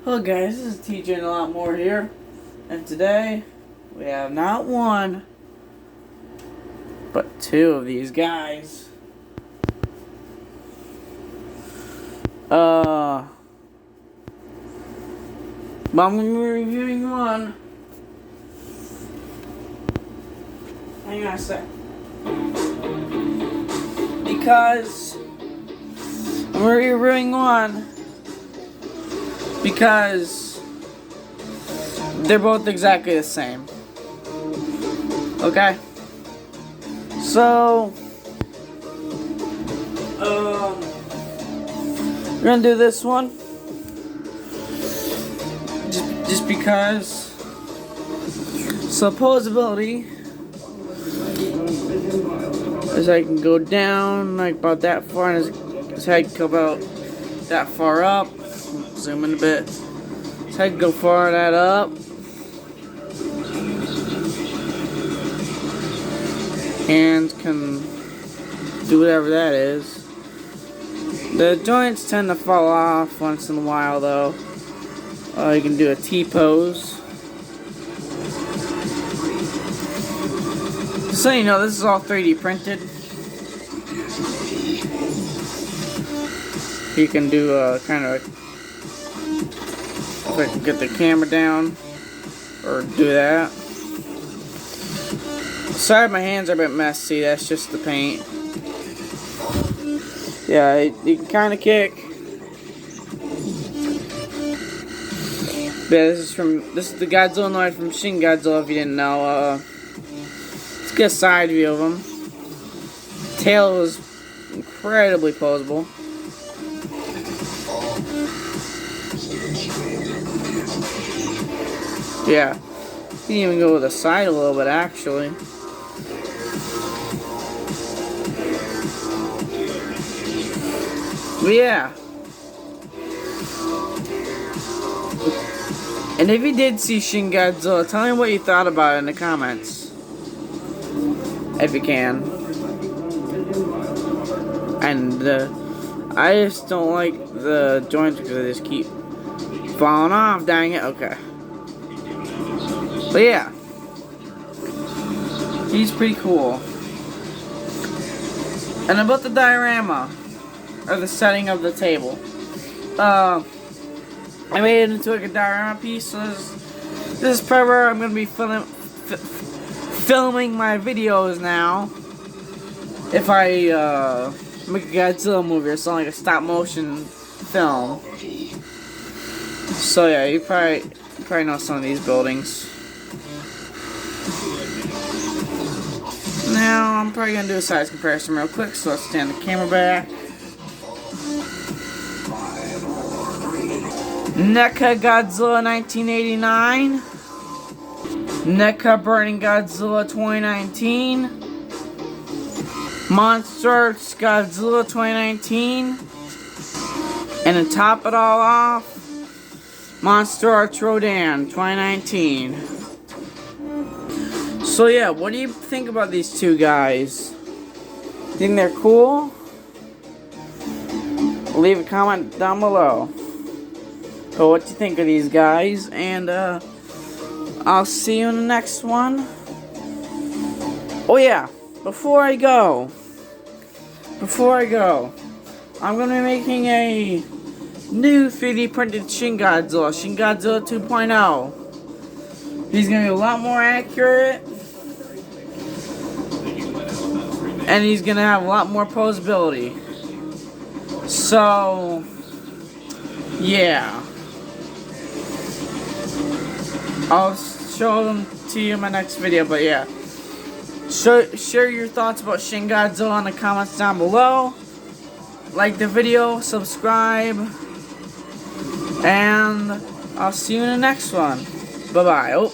Hello guys, this is TJ and a lot more here, and today we have not one but two of these guys. But I'm gonna be reviewing one. Hang on a sec. Because I'm reviewing one because they're both exactly the same. Okay? So, we're gonna do this one just because supposability is I can go down like about that far, and his head can go about that far up. Zoom in a bit. His head can go far that up. And can do whatever that is. The joints tend to fall off once in a while though. You can do a T-pose. So you know, this is all 3D printed. You can do a kind of, if I can get the camera down, or do that. Sorry, my hands are a bit messy. That's just the paint. Yeah, you can kind of kick. Yeah, this is the Godzillanoid from Shin Godzilla. If you didn't know, let's get a side view of him. Tail is incredibly posable. Yeah, you can even go with the side a little bit actually. But yeah. And if you did see Shin Godzilla, tell me what you thought about it in the comments. If you can. And I just don't like the joints because they just keep falling off, dang it. Okay. But yeah. He's pretty cool. And about the diorama, or the setting of the table. I made it into like a diorama piece, so this is probably where I'm going to be filming my videos now. If I make a Godzilla movie or something, like a stop motion film. So yeah, you probably know some of these buildings. Now I'm probably going to do a size comparison real quick, so let's stand the camera back. NECA Godzilla 1989, NECA Burning Godzilla 2019, Monster Arts Godzilla 2019, and to top it all off, Monster Arts Rodan 2019. So yeah, what do you think about these two guys? Think they're cool? Leave a comment down below. So what you think of these guys, and I'll see you in the next one. Oh yeah, before I go, I'm gonna be making a new 3D printed Shin Godzilla 2.0. He's gonna be a lot more accurate, and he's gonna have a lot more posability. So yeah. I'll show them to you in my next video, but yeah. Share your thoughts about Shin Godzilla in the comments down below. Like the video, subscribe, and I'll see you in the next one. Bye-bye. Oh.